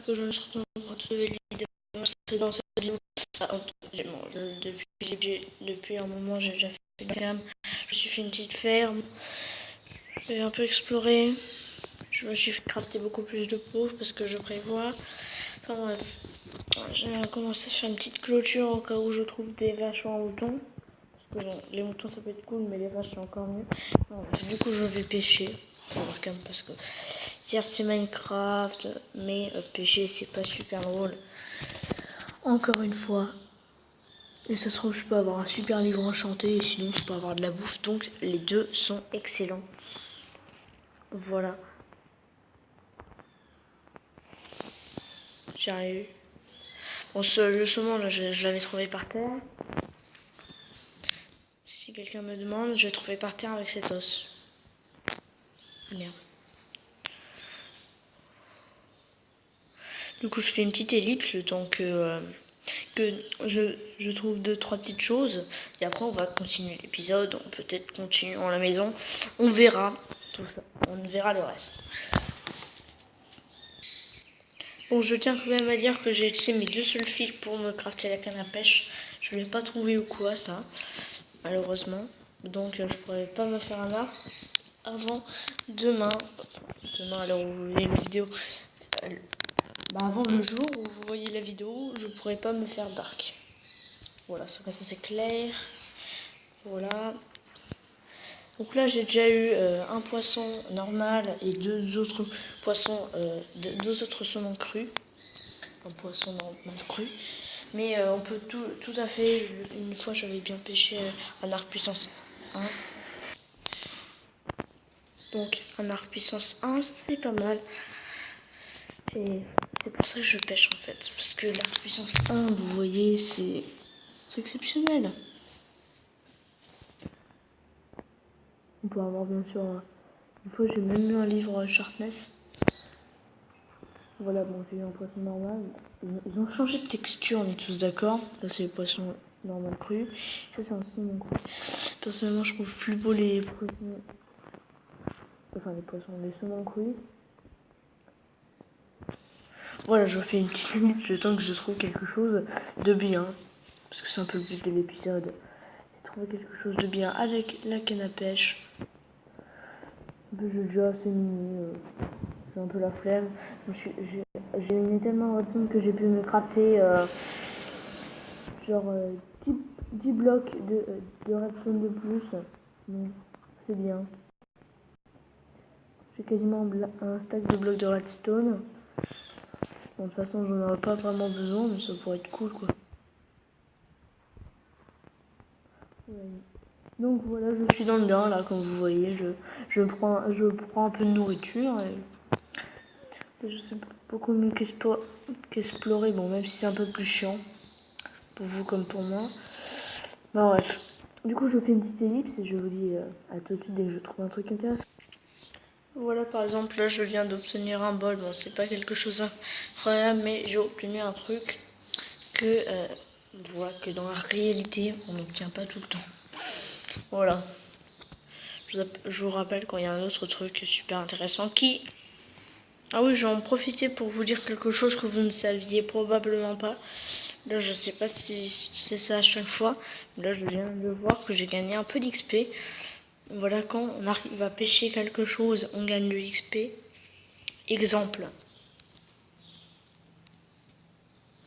que je me retrouve pour cette vidéo. C'est dans cette vidéo. Depuis un moment, j'ai déjà fait une cam. Je me suis fait une petite ferme. J'ai un peu exploré. Je me suis fait crafter beaucoup plus de peau parce que je prévois. Enfin bref, j'ai commencé à faire une petite clôture au cas où je trouve des vaches ou un mouton. Parce que bon, les moutons ça peut être cool, mais les vaches c'est encore mieux. Du coup, je vais pêcher. Parce que certes c'est Minecraft, mais pêcher c'est pas super drôle. Encore une fois. Et ça se trouve, je peux avoir un super livre enchanté, et sinon je peux avoir de la bouffe. Donc les deux sont excellents. Voilà. J'arrive. Bon, le saumon là, je l'avais trouvé par terre. Si quelqu'un me demande, je l'ai trouvé par terre avec cet os. Ah, merde. Du coup, je fais une petite ellipse le temps que je trouve 2-3 petites choses. Et après, on va continuer l'épisode. On peut-être continuer à la maison. On verra tout ça. On verra le reste. Bon, je tiens quand même à dire que j'ai laissé mes 2 seuls fils pour me crafter la canne à pêche. Je ne l'ai pas trouvé ou quoi, ça. Malheureusement. Donc, je pourrais pas me faire un arc avant demain. Demain, à l'heure où vous voyez la vidéo. Avant le jour où vous voyez la vidéo, je pourrais pas me faire d'arc. Voilà, ça c'est clair. Voilà. Donc là, j'ai déjà eu un poisson normal et 2 autres poissons, 2 autres saumons crus. Un poisson normal cru. Mais on peut tout à fait, une fois j'avais bien pêché un arc puissance 1. Donc un arc puissance 1, c'est pas mal. Et c'est pour ça que je pêche en fait. Parce que l'arc puissance 1, vous voyez, c'est exceptionnel. On peut avoir bien sûr... Une fois j'ai même eu un livre Sharpness. Voilà, bon j'ai eu un poisson normal. Ils ont changé de texture, on est tous d'accord. Là c'est les poissons normal cru. Ça c'est un saumon cru. Personnellement je trouve plus beau les poissons... Enfin les poissons, les saumons crus. Voilà, je fais une petite ellipse le temps que je trouve quelque chose de bien. Parce que c'est un peu le but de l'épisode. J'ai trouvé quelque chose de bien avec la canne à pêche. J'ai déjà assez mis. J'ai un peu la flemme. J'ai mis tellement de redstone que j'ai pu me crafter genre 10 blocs de redstone de plus. Donc c'est bien. J'ai quasiment un stack de blocs de redstone. Bon, de toute façon, j'en aurais pas vraiment besoin, mais ça pourrait être cool quoi. Donc voilà, je suis dans le bain là, comme vous voyez, je prends un peu de nourriture et je sais beaucoup mieux qu'explorer, bon même si c'est un peu plus chiant pour vous comme pour moi. Bon bref, du coup je fais une petite ellipse et je vous dis à tout de suite dès que je trouve un truc intéressant. Voilà par exemple là je viens d'obtenir un bol, bon c'est pas quelque chose d'incroyable mais j'ai obtenu un truc que voilà, que dans la réalité on n'obtient pas tout le temps. Voilà. Je vous rappelle quand il y a un autre truc super intéressant qui... Ah oui, je vais en profiter pour vous dire quelque chose que vous ne saviez probablement pas. Là, je sais pas si c'est ça à chaque fois. Là, je viens de voir que j'ai gagné un peu d'XP. Voilà, quand on arrive à pêcher quelque chose, on gagne de l'XP. Exemple.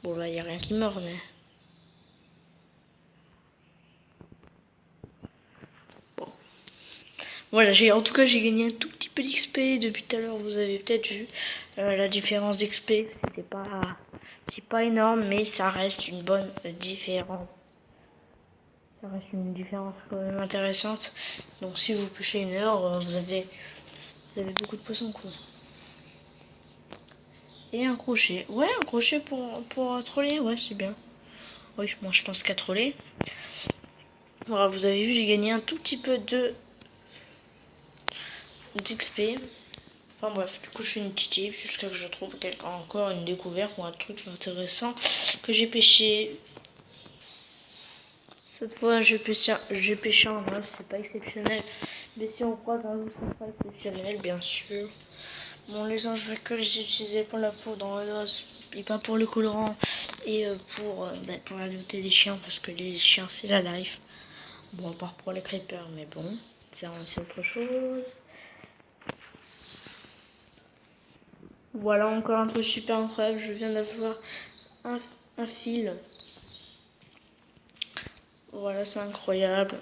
Bon, là, il n'y a rien qui meurt, mais... Voilà, en tout cas j'ai gagné un tout petit peu d'XP depuis tout à l'heure, vous avez peut-être vu la différence d'XP, c'est pas énorme mais ça reste une bonne différence. Ça reste une différence quand même intéressante. Donc si vous pêchez 1 heure, vous avez beaucoup de poissons quoi. Et un crochet. Ouais, un crochet pour troller, ouais c'est bien. Oui, moi je pense qu'à troller. Voilà, vous avez vu, j'ai gagné un tout petit peu d'XP. Enfin bref, du coup je fais une petite ellipse jusqu'à ce que je trouve encore une découverte ou un truc intéressant que j'ai pêché. Cette fois j'ai pêché un œuf, c'est pas exceptionnel. Mais si on croise un loup, ça sera exceptionnel bien sûr. Bon, les anges, je vais que les utiliser pour la poudre en rose et pas pour le colorant et pour adopter des chiens parce que les chiens c'est la life. Bon, à part pour les creepers, mais bon, c'est autre chose. Voilà encore un truc super incroyable. Je viens d'avoir un fil. Voilà, c'est incroyable.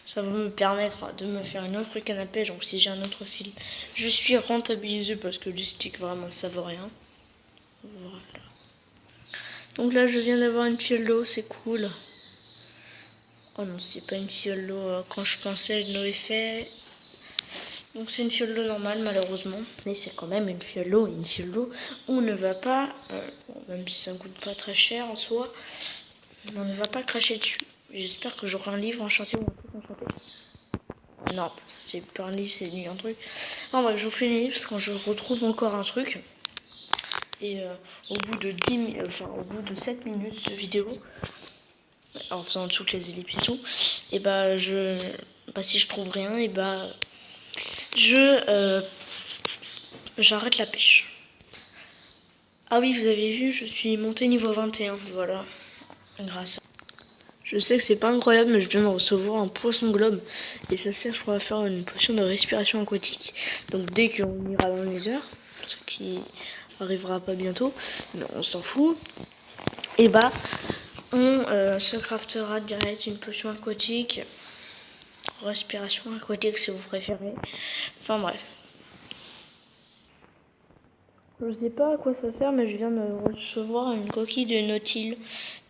Ça va me permettre de me faire une autre canne à pêche. Donc si j'ai un autre fil, je suis rentabilisé parce que les sticks vraiment ça vaut rien. Voilà. Donc là je viens d'avoir une fiole d'eau, c'est cool. Oh non, c'est pas une fiole d'eau. Quand je pensais, je l'aurais fait. Donc c'est une fiole d'eau normale malheureusement. Mais c'est quand même une fiole d'eau. Et une fiole d'eau, on ne va pas, même si ça ne coûte pas très cher en soi, on ne va pas cracher dessus. J'espère que j'aurai un livre enchanté ou un truc enchanté. Non, c'est pas un livre, c'est un truc. Non, bref, je vous fais les livres quand je retrouve encore un truc. Et au bout de 7 minutes de vidéo, en faisant toutes les ellipses et tout, et si je trouve rien, et j'arrête la pêche. Ah oui, vous avez vu, je suis monté niveau 21, voilà, grâce à... Je sais que c'est pas incroyable, mais je viens de recevoir un poisson globe. Et ça sert, je crois, à faire une potion de respiration aquatique. Donc dès qu'on ira dans les heures, ce qui arrivera pas bientôt, mais on s'en fout, et on se craftera direct une potion aquatique. Respiration aquatique si vous préférez. Enfin bref. Je sais pas à quoi ça sert, mais je viens de recevoir une coquille de nautile.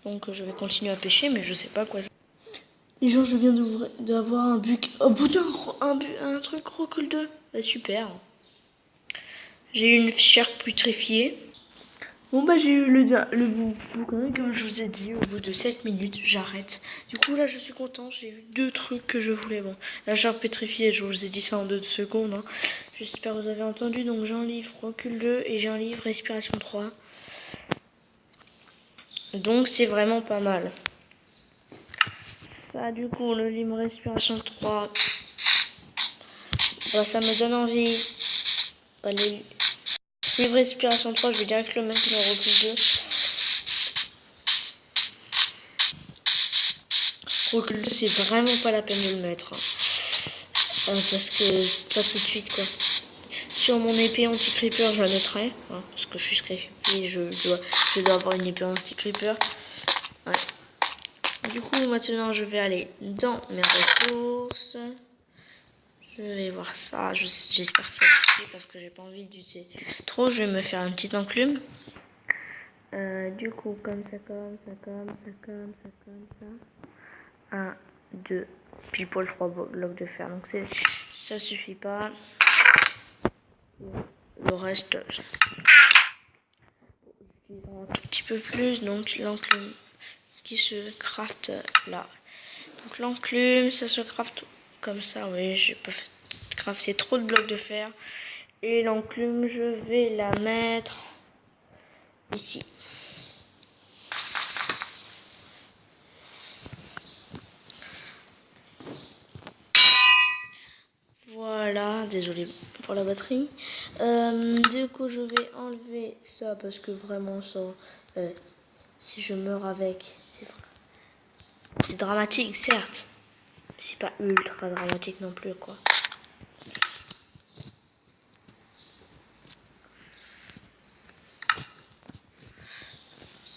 Donc je vais continuer à pêcher, mais je sais pas à quoi ça sert. Les gens, je viens d'avoir un buc. Oh putain, un truc recul 2. Bah, super. J'ai eu une chair putréfiée. Bon bah j'ai eu le bouquin, comme je vous ai dit, au bout de 7 minutes, j'arrête. Du coup là je suis content, j'ai eu 2 trucs que je voulais. Bon, la chair pétrifiée, je vous ai dit ça en 2 secondes. Hein. J'espère que vous avez entendu, donc j'ai un livre recul 2 et j'ai un livre respiration 3. Donc c'est vraiment pas mal. Ça du coup, le livre respiration 3, bah, ça me donne envie. Bah, livre respiration 3, je vais direct le mettre dans le recul 2. Recul 2, c'est vraiment pas la peine de le mettre. Parce que pas tout de suite quoi. Sur mon épée anti-creeper, je la mettrai. Hein, parce que je suis creeper et je dois avoir une épée anti-creeper. Ouais. Du coup, maintenant, je vais aller dans mes ressources. Je vais voir ça. J'espère que ça suffit parce que j'ai pas envie d'utiliser trop. Je vais me faire une petite enclume. Du coup, comme ça. 1, 2, pile poil 3 blocs de fer. Donc ça suffit pas. Le reste, j'utiliserai un tout petit peu plus. Donc l'enclume qui se craft là. Donc l'enclume, ça se craft comme ça. Oui, j'ai pas crafter trop de blocs de fer. Et l'enclume, je vais la mettre ici. Voilà, désolé pour la batterie. Du coup, je vais enlever ça parce que vraiment ça, si je meurs avec, c'est dramatique, certes. C'est pas ultra dramatique non plus, quoi.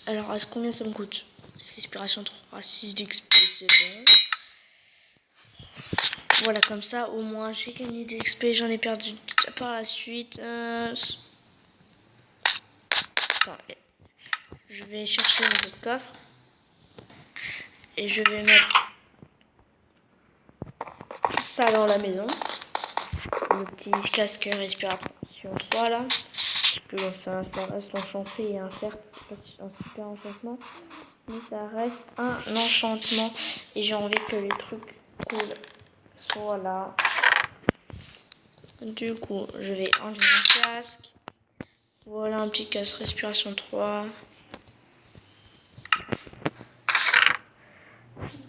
Alors, est-ce combien ça me coûte? Respiration 3, 6 d'XP, c'est bon. Voilà, comme ça, au moins, j'ai gagné des XP, j'en ai perdu par la suite. Attends, je vais chercher mes autres coffres. Et je vais mettre ça dans la maison. Le petit casque respiration 3, là. Que ça reste enchanté et certes, c'est pas un super enchantement. Mais ça reste un enchantement. Et j'ai envie que les trucs cool soient là. Du coup, je vais enlever mon casque. Voilà un petit casque respiration 3.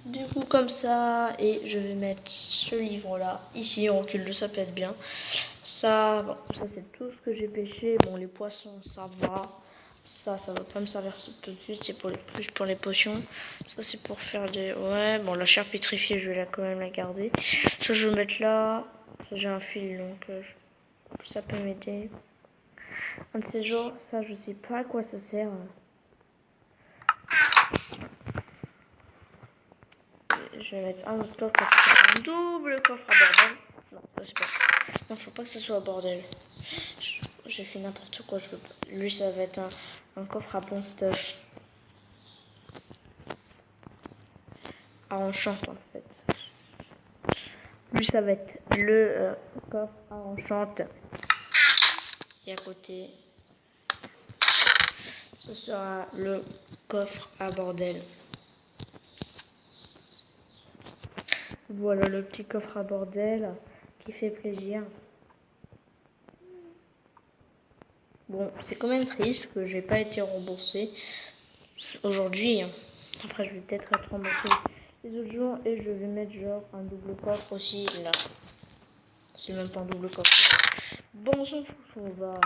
Du coup, comme ça. Et je vais mettre ce livre là. Ici, on recule de ça peut être bien. Ça, bon, ça c'est tout ce que j'ai pêché. Bon, les poissons, ça va. Ça va pas me servir tout de suite. C'est pour plus pour les potions. Ça, c'est pour faire des... Ouais, bon, la chair pétrifiée, je vais quand même la garder. Ça, je vais mettre là. J'ai un fil, donc ça peut m'aider. Un de ces jours, ça, je sais pas à quoi ça sert. Je vais mettre un autre coffre parce que c'est un double coffre à bordel. Non, ça c'est pas. Non, faut pas que ça soit à bordel. J'ai fait n'importe quoi. Je veux pas. Lui, ça va être un coffre à bon stuff. À enchant en fait. Lui, ça va être le coffre à enchante. Et à côté, ce sera le coffre à bordel. Voilà le petit coffre à bordel qui fait plaisir. Bon, c'est quand même triste que j'ai pas été remboursé aujourd'hui. Après, je vais peut-être être remboursé les autres jours et je vais mettre genre un double coffre aussi là. C'est même pas un double coffre. Bon, on s'en fout, on va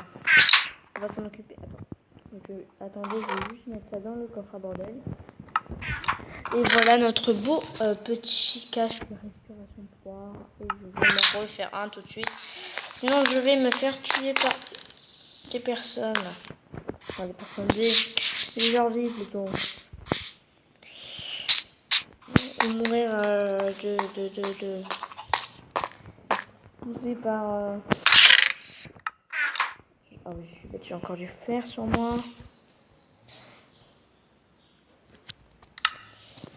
s'en occuper. Attendez, je vais juste mettre ça dans le coffre à bordel. Et voilà notre beau petit casque de respiration poire. Et je vais m'en refaire un tout de suite. Sinon, je vais me faire tuer par des personnes. Enfin, des personnes, des ordi plutôt. Ou mourir de poussé par... Ah oui, je suis bête, j'ai encore du fer sur moi.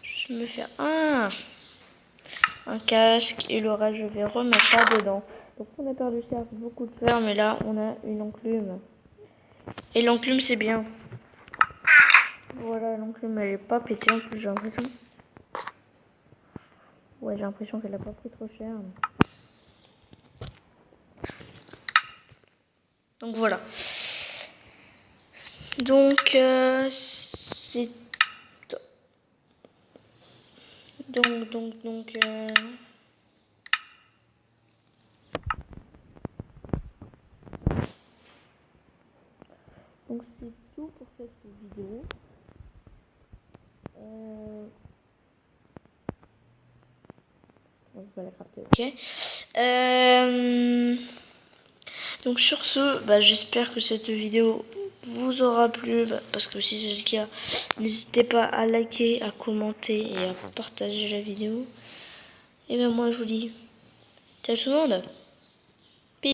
Juste me faire un casque et le reste je vais remettre ça dedans. Donc on a perdu certes beaucoup de fer, mais là on a une enclume. Et l'enclume c'est bien. Voilà, l'enclume elle est pas pétée en plus, j'ai l'impression. Ouais, j'ai l'impression qu'elle a pas pris trop cher. Donc voilà. Donc c'est... Donc c'est tout pour cette vidéo. Donc, voilà, ok. Donc sur ce, j'espère que cette vidéo vous aura plu. Parce que si c'est le cas, n'hésitez pas à liker, à commenter et à partager la vidéo. Et moi je vous dis ciao tout le monde.